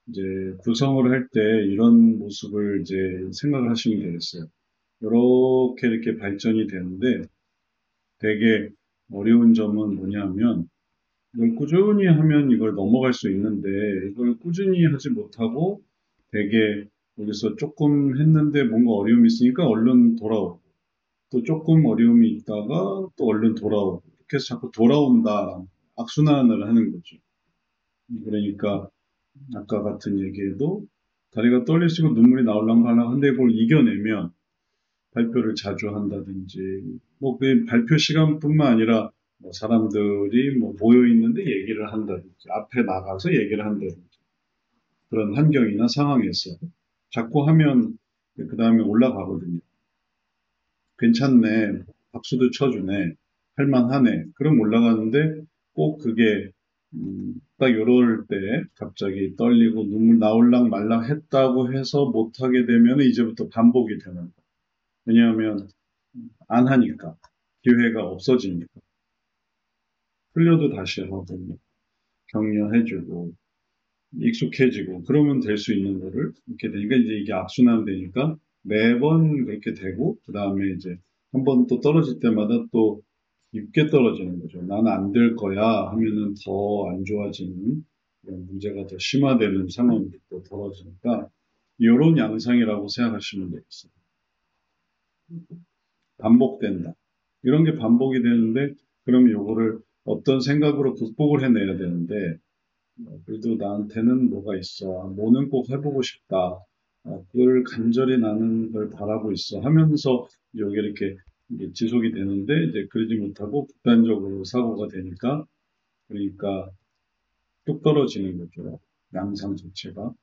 이제 구성을 할 때 이런 모습을 이제 생각을 하시면 되겠어요. 이렇게 발전이 되는데 되게 어려운 점은 뭐냐면 이걸 꾸준히 하면 이걸 넘어갈 수 있는데 이걸 꾸준히 하지 못하고 되게 여기서 조금 했는데 뭔가 어려움이 있으니까 얼른 돌아오고 또 조금 어려움이 있다가 또 얼른 돌아오고 이렇게 해서 자꾸 돌아온다 악순환을 하는 거죠. 그러니까 아까 같은 얘기에도 다리가 떨리시고 눈물이 나올랑가 하려고 하는데 그걸 이겨내면 발표를 자주 한다든지 뭐 그 발표 시간뿐만 아니라 뭐 사람들이 뭐 모여 있는데 얘기를 한다든지 앞에 나가서 얘기를 한다든지 그런 환경이나 상황에서 자꾸 하면 그 다음에 올라가거든요. 괜찮네, 박수도 쳐주네, 할만하네. 그럼 올라가는데 꼭 그게 딱 이럴 때 갑자기 떨리고 눈물 나올랑 말랑 했다고 해서 못하게 되면 이제부터 반복이 되는 거예요. 왜냐하면 안 하니까 기회가 없어지니까 흘려도 다시 하고 격려해주고 익숙해지고 그러면 될 수 있는 거를 이렇게 되니까 이제 이게 악순환 되니까 매번 그렇게 되고 그 다음에 이제 한 번 또 떨어질 때마다 또 깊게 떨어지는 거죠. 나는 안 될 거야 하면은 더 안 좋아지는 그런 문제가 더 심화되는 상황이 또 벌어지니까 이런 양상이라고 생각하시면 되겠어요. 반복된다. 이런 게 반복이 되는데 그럼 요거를 어떤 생각으로 극복을 해내야 되는데 그래도 나한테는 뭐가 있어. 뭐는 꼭 해보고 싶다. 그걸 간절히 나는 걸 바라고 있어. 하면서 여기 이렇게 이제 지속이 되는데 이제 그러지 못하고 극단적으로 사고가 되니까 그러니까 뚝 떨어지는 거죠. 양상 자체가.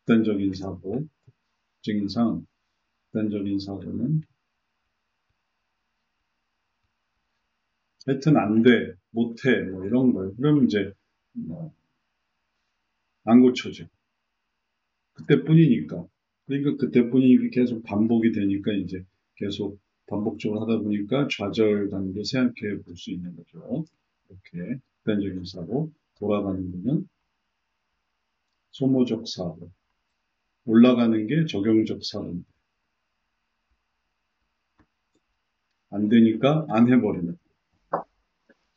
극단적인 사고, 특징상 극단적인 사고는 하여튼 안 돼, 못 해, 뭐 이런 거예요. 그럼 이제 뭐 안 고쳐져. 그때뿐이니까. 그러니까 그때뿐이 계속 반복이 되니까 이제 계속 반복적으로 하다 보니까 좌절감도 생각해 볼 수 있는 거죠. 이렇게 극단적인 사고, 돌아가는 거는 소모적 사고, 올라가는 게 적용적 사고인데 안 되니까 안 해버리는.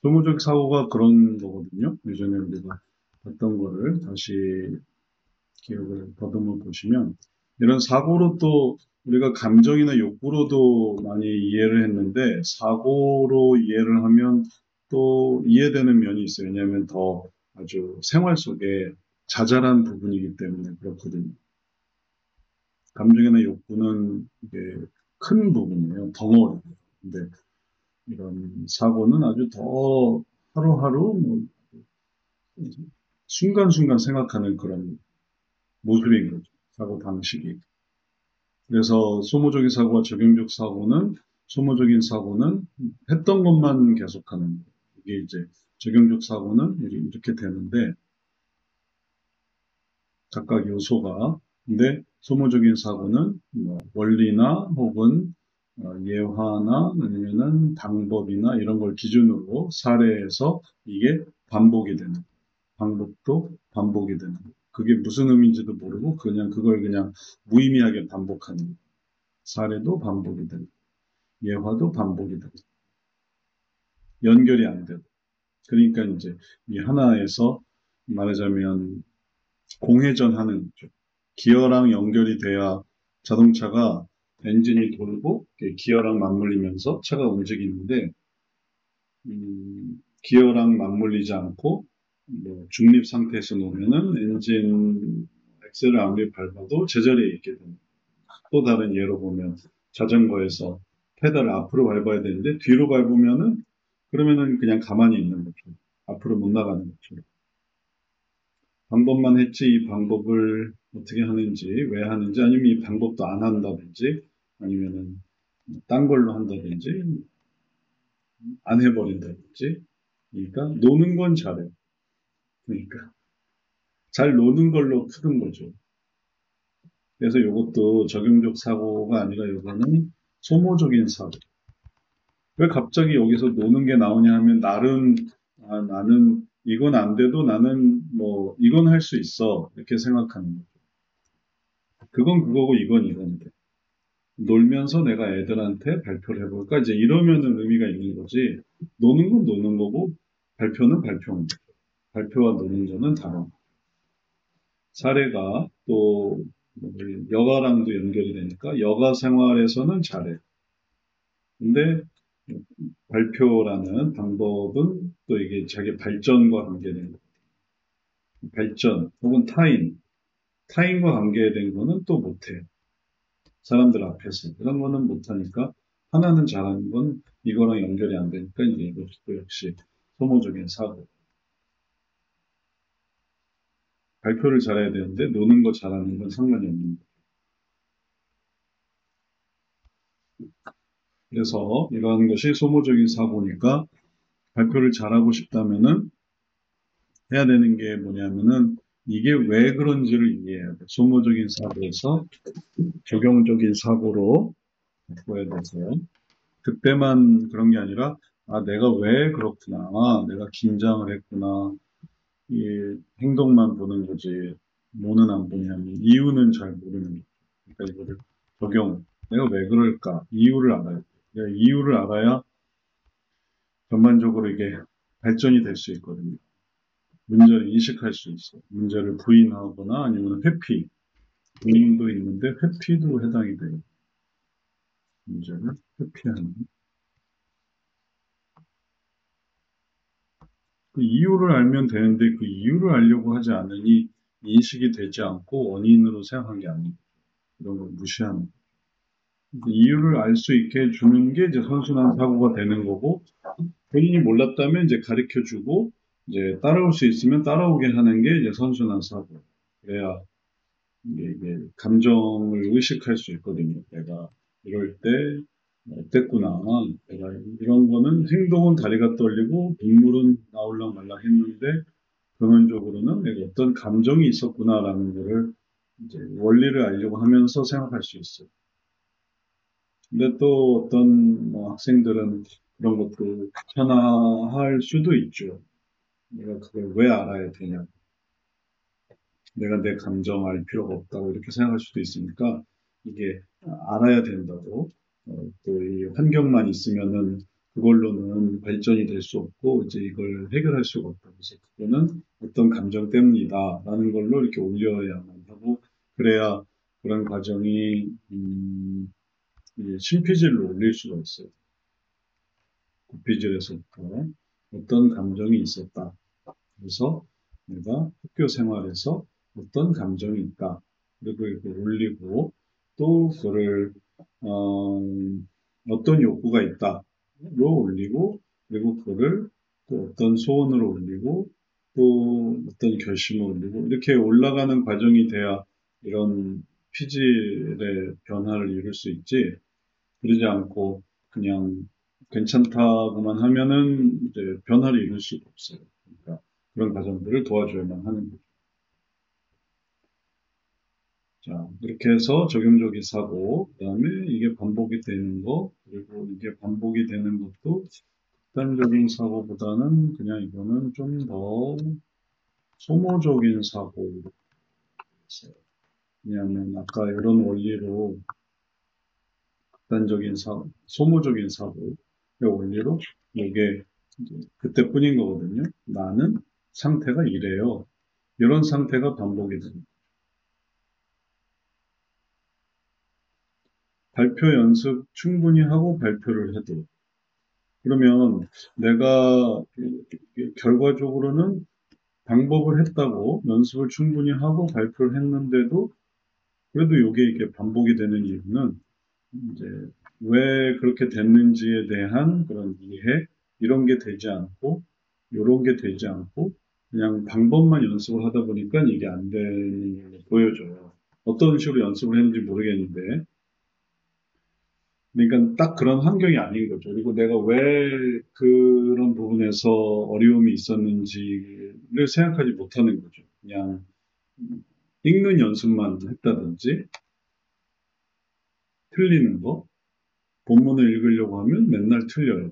소모적 사고가 그런 거거든요. 예전에 우리가 봤던 거를 다시 기억을 더듬어 보시면 이런 사고로 또 우리가 감정이나 욕구로도 많이 이해를 했는데 사고로 이해를 하면 또 이해되는 면이 있어요. 왜냐하면 더 아주 생활 속에 자잘한 부분이기 때문에 그렇거든요. 감정이나 욕구는 이게 큰 부분이에요. 덩어리. 근데 이런 사고는 아주 더 하루하루 뭐 순간순간 생각하는 그런 모습인 거죠. 사고 방식이. 그래서 소모적인 사고와 적용적 사고는 소모적인 사고는 했던 것만 계속하는 거예요. 이게 이제 적용적 사고는 이렇게 되는데 각각 요소가 근데 소모적인 사고는 뭐 원리나 혹은 예화나 아니면은 방법이나 이런 걸 기준으로 사례에서 이게 반복이 되는 방법도 반복이 되는 그게 무슨 의미인지도 모르고 그냥 그걸 그냥 무의미하게 반복하는 사례도 반복이 되는 예화도 반복이 되고 연결이 안 되고 그러니까 이제 이 하나에서 말하자면 공회전 하는 쪽 기어랑 연결이 돼야 자동차가 엔진이 돌고 기어랑 맞물리면서 차가 움직이는데 기어랑 맞물리지 않고 뭐 중립 상태에서 놓으면은 엔진 엑셀을 아무리 밟아도 제자리에 있게 됩니다. 또 다른 예로 보면 자전거에서 페달을 앞으로 밟아야 되는데 뒤로 밟으면은 그러면은 그냥 가만히 있는 거죠. 앞으로 못 나가는 거죠. 방법만 했지 이 방법을 어떻게 하는지 왜 하는지 아니면 이 방법도 안 한다든지 아니면은 딴 걸로 한다든지 안 해버린다든지 그러니까 노는 건 잘해. 그러니까 잘 노는 걸로 푸는 거죠. 그래서 이것도 적용적 사고가 아니라 이거는 소모적인 사고. 왜 갑자기 여기서 노는 게 나오냐 하면 나름 나는 이건 안 돼도 나는 뭐, 이건 할 수 있어. 이렇게 생각하는 거죠. 그건 그거고, 이건 이건데. 놀면서 내가 애들한테 발표를 해볼까? 이제 이러면은 의미가 있는 거지. 노는 건 노는 거고, 발표는 발표인 거죠. 발표와 노는 거는 다른. 사례가 또, 여가랑도 연결이 되니까, 여가 생활에서는 잘해. 근데 발표라는 방법은 또 이게 자기 발전과 관계된 거. 발전 혹은 타인과 관계된 거는 또 못해. 사람들 앞에서. 그런 거는 못하니까 하나는 잘하는 건 이거랑 연결이 안 되니까 이제 이것도 역시 소모적인 사고. 발표를 잘해야 되는데 노는 거 잘하는 건 상관이 없는 거예요. 그래서 이러한 것이 소모적인 사고니까 발표를 잘하고 싶다면은 해야 되는 게 뭐냐면은 이게 왜 그런지를 이해해야 돼. 소모적인 사고에서 적용적인 사고로 바꿔야 돼서 그때만 그런 게 아니라 아 내가 왜 그렇구나. 아, 내가 긴장을 했구나. 이 행동만 보는 거지 뭐는 안 보냐면 이유는 잘 모르는 거죠. 그러니까 이거를 내가 왜 그럴까 이유를 알아야 돼. 내가 이유를 알아야 전반적으로 이게 발전이 될 수 있거든요. 문제를 인식할 수 있어. 문제를 부인하거나 아니면 회피, 부인도 있는데 회피도 해당이 돼요. 문제를 회피하는. 그 이유를 알면 되는데 그 이유를 알려고 하지 않으니 인식이 되지 않고 원인으로 생각한 게 아니고 이런 걸 무시하는. 이유를 알 수 있게 해주는 게 이제 선순환 사고가 되는 거고 본인이 몰랐다면 이제 가르쳐 주고 이제 따라올 수 있으면 따라오게 하는 게 이제 선순환 사고. 그래야 이게 감정을 의식할 수 있거든요. 내가 이럴 때 어땠구나. 내가 이런 거는 행동은 다리가 떨리고 눈물은 나올랑 말랑 했는데 근원적으로는 내가 어떤 감정이 있었구나라는 거를 이제 원리를 알려고 하면서 생각할 수 있어요. 근데 또 어떤 뭐 학생들은 그런 것도 귀찮아할 수도 있죠. 내가 그걸 왜 알아야 되냐. 내가 내 감정 알 필요가 없다고 이렇게 생각할 수도 있으니까 이게 알아야 된다고 또 이 환경만 있으면은 그걸로는 발전이 될 수 없고 이제 이걸 해결할 수가 없다. 그래서 그거는 어떤 감정 때문이다라는 걸로 이렇게 올려야만 하고 그래야 그런 과정이 이 신피질로 올릴 수가 있어요. 구피질에서부터 어떤 감정이 있었다. 그래서 내가 학교 생활에서 어떤 감정이 있다. 그리고 이렇게 올리고 또 그거를 어, 어떤 욕구가 있다로 올리고 그리고 그거를 또 어떤 소원으로 올리고 또 어떤 결심을 올리고 이렇게 올라가는 과정이 돼야 이런 피질의 변화를 이룰 수 있지 그러지 않고 그냥 괜찮다고만 하면은 이제 변화를 이룰 수가 없어요. 그러니까 그런 과정들을 도와줘야만 하는 거죠. 자, 이렇게 해서 적용적인 사고, 그다음에 이게 반복이 되는 거, 그리고 이게 반복이 되는 것도 극단적인 사고보다는 그냥 이거는 좀 더 소모적인 사고로 있어요. 왜냐하면 아까 이런 원리로 극단적인 소모적인 사고의 원리로 이게 그때뿐인 거거든요. 나는 상태가 이래요. 이런 상태가 반복이 됩니다. 발표 연습 충분히 하고 발표를 해도 그러면 내가 결과적으로는 방법을 했다고 연습을 충분히 하고 발표를 했는데도 그래도 이게 반복이 되는 이유는 이제 왜 그렇게 됐는지에 대한 그런 이해 이런 게 되지 않고 이런 게 되지 않고 그냥 방법만 연습을 하다 보니까 이게 안 되는 걸 보여줘요. 어떤 식으로 연습을 했는지 모르겠는데 그러니까 딱 그런 환경이 아닌 거죠. 그리고 내가 왜 그런 부분에서 어려움이 있었는지를 생각하지 못하는 거죠. 그냥 읽는 연습만 했다든지 틀리는 거, 본문을 읽으려고 하면 맨날 틀려요.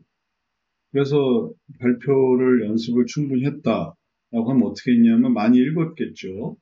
그래서 발표를 연습을 충분히 했다. 하면 어떻게 했냐면 많이 읽었겠죠.